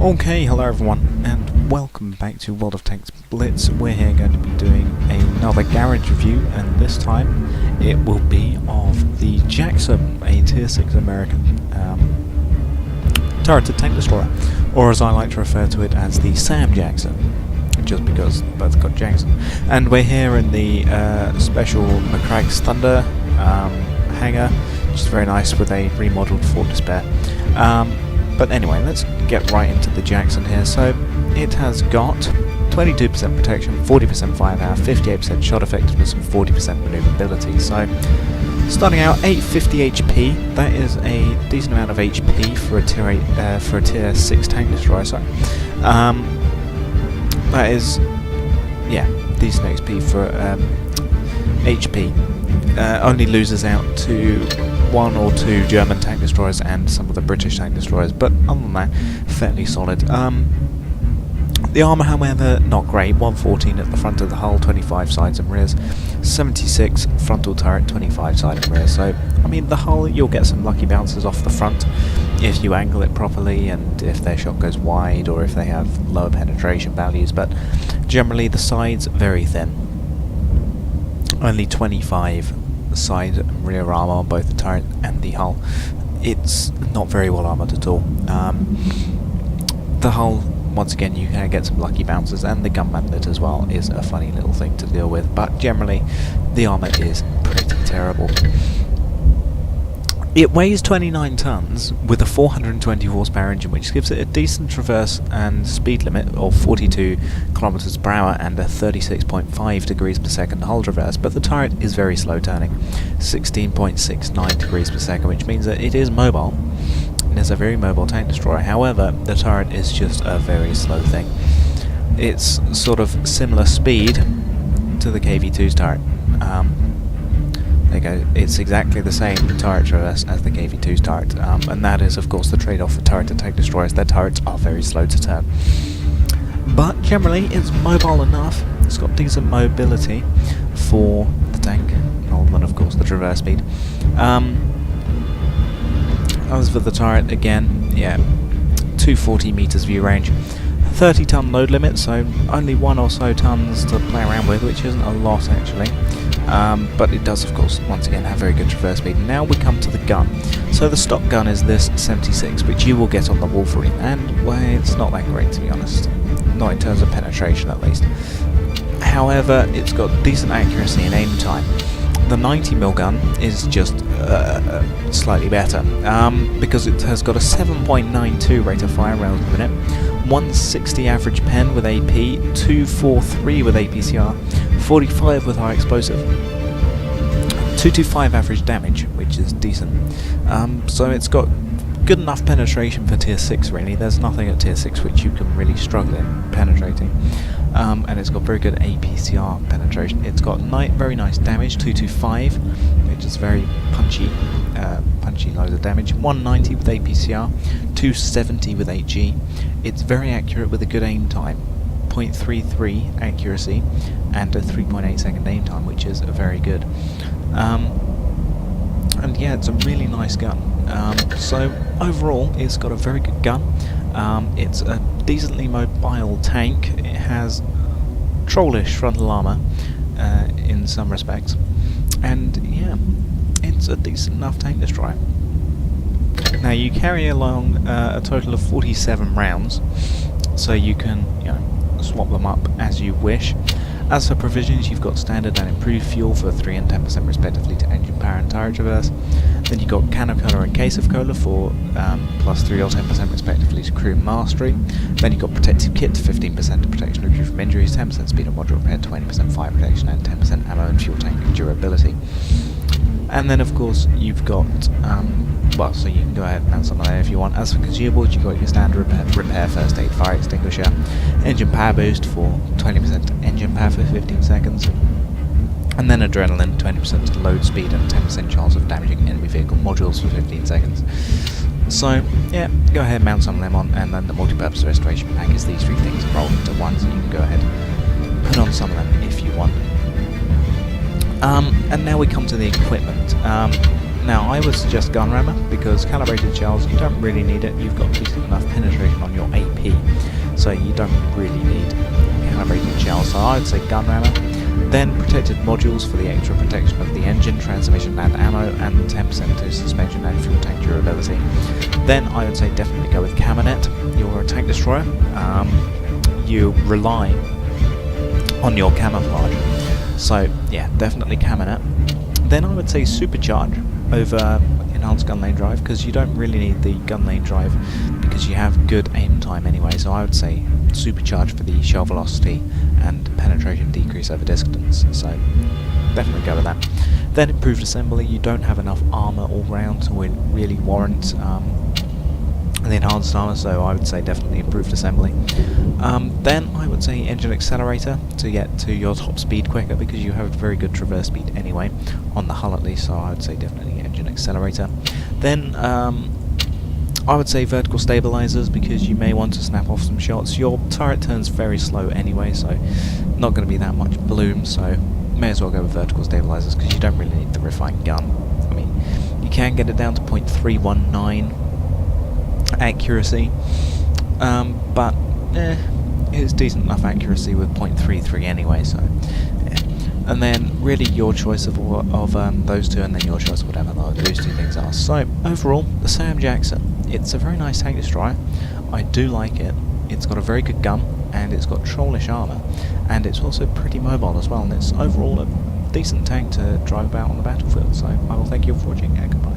Okay, hello everyone, and welcome back to World of Tanks Blitz. We're here going to be doing another garage review, and this time it will be of the Jackson, a Tier 6 American turreted tank destroyer, or as I like to refer to it as the Sam Jackson, just because both got Jackson. And we're here in the special McCragg's Thunder hangar, which is very nice with a remodeled Fort Despair. But anyway, let's get right into the Jackson here. So it has got 22% protection, 40% firepower, 58% shot effectiveness, and 40% maneuverability. So starting out 850 HP, that is a decent amount of HP for a tier 6 tank destroyer. Sorry, that is decent XP for HP. Only loses out to one or two German tank destroyers and some of the British tank destroyers, but other than that, fairly solid. The armour, however, not great. 114 at the front of the hull, 25 sides and rears, 76 frontal turret, 25 side and rear. So, I mean, the hull, you'll get some lucky bounces off the front if you angle it properly and if their shot goes wide or if they have lower penetration values, but generally the sides, very thin. Only 25 side and rear armour on both the turret and the hull. It's not very well armoured at all. The hull, once again, you can get some lucky bounces, and the gun mantlet as well is a funny little thing to deal with, but generally the armour is pretty terrible. It weighs 29 tons with a 420 horsepower engine, which gives it a decent traverse and speed limit of 42 kilometers per hour and a 36.5 degrees per second hull traverse, but the turret is very slow turning, 16.69 degrees per second, which means that it is mobile. It is a very mobile tank destroyer. However, the turret is just a very slow thing. It's sort of similar speed to the KV-2's turret. There you go. It's exactly the same turret traverse as the KV-2's turret, and that is of course the trade-off for turret to tank destroyers. Their turrets are very slow to turn. But generally it's mobile enough, it's got decent mobility for the tank, other than of course the traverse speed. As for the turret, again, 240 meters view range, 30 ton load limit, so only 1 or so tons to play around with, which isn't a lot actually. But it does, of course, once again have very good traverse speed. Now we come to the gun. So the stock gun is this 76, which you will get on the Wolverine, and well, it's not that great to be honest. Not in terms of penetration at least. However, it's got decent accuracy and aim time. The 90mm gun is just slightly better, because it has got a 7.92 rate of fire rounds per minute, 160 average pen with AP, 243 with APCR, 45 with high explosive, 225 average damage, which is decent. So it's got good enough penetration for tier 6 really. There's nothing at tier 6 which you can really struggle in penetrating. And it's got very good APCR penetration. It's got very nice damage, 225, which is very punchy loads of damage, 190 with APCR, 270 with HG. It's very accurate with a good aim time, 0.33 accuracy and a 3.8 second aim time, which is very good. And yeah, it's a really nice gun. So overall, it's got a very good gun. It's a decently mobile tank. It has trollish frontal armour in some respects, and yeah, it's a decent enough tank destroyer. Now you carry along a total of 47 rounds, so you can swap them up as you wish. As for provisions, you've got standard and improved fuel for 3 and 10% respectively to engine power and turret traverse. Then you've got can of cola and case of cola for plus 3 or 10% respectively to crew mastery. Then you've got protective kit, 15% to protection of crew from injuries, 10% speed and module repair, 20% fire protection, and 10% ammo and fuel tank durability. And then of course you've got, so you can go ahead and mount something there if you want. As for consumables, you've got your standard repair, first aid, fire extinguisher, engine power boost for 20% engine power for 15 seconds, and then adrenaline, 20% load speed and 10% chance of damaging enemy vehicle modules for 15 seconds. So yeah, go ahead and mount some of them on, and then the multi-purpose restoration pack is these 3 things rolled into one, so you can go ahead and put on some of them if you want. And now we come to the equipment. Now I would suggest gun rammer, because calibrated shells, you don't really need it. You've got decent enough penetration on your AP HP, so you don't really need calibrated shells. So I would say gun rammer, then protected modules for the extra protection of the engine, transmission and ammo, and 10% to suspension and fuel tank durability. Then I would say definitely go with Caminet. You're a tank destroyer. You rely on your camouflage, so yeah, definitely Caminet. Then I would say Supercharge over Enhanced Gun Lane Drive, because you don't really need the gun lane drive because you have good aim time anyway, so I would say Supercharge for the shell velocity and penetration decrease over distance, so definitely go with that. Then Improved Assembly, you don't have enough armour all round to really warrant the enhanced armour, so I would say definitely Improved Assembly. Then I would say Engine Accelerator to get to your top speed quicker, because you have very good traverse speed anyway, on the hull at least, so I would say definitely Engine Accelerator. Then I would say Vertical Stabilizers, because you may want to snap off some shots. Your turret turns very slow anyway, so not going to be that much bloom, so may as well go with Vertical Stabilizers, because you don't really need the refined gun. I mean, you can get it down to 0.319 accuracy, but it's decent enough accuracy with 0.33 anyway, so yeah. And then really your choice of those two, and then your choice of whatever those two things are. So overall, the Sam Jackson, it's a very nice tank destroyer. I do like it. It's got a very good gun, and it's got trollish armour, and it's also pretty mobile as well, and it's overall a decent tank to drive about on the battlefield. So I will thank you for watching, and goodbye.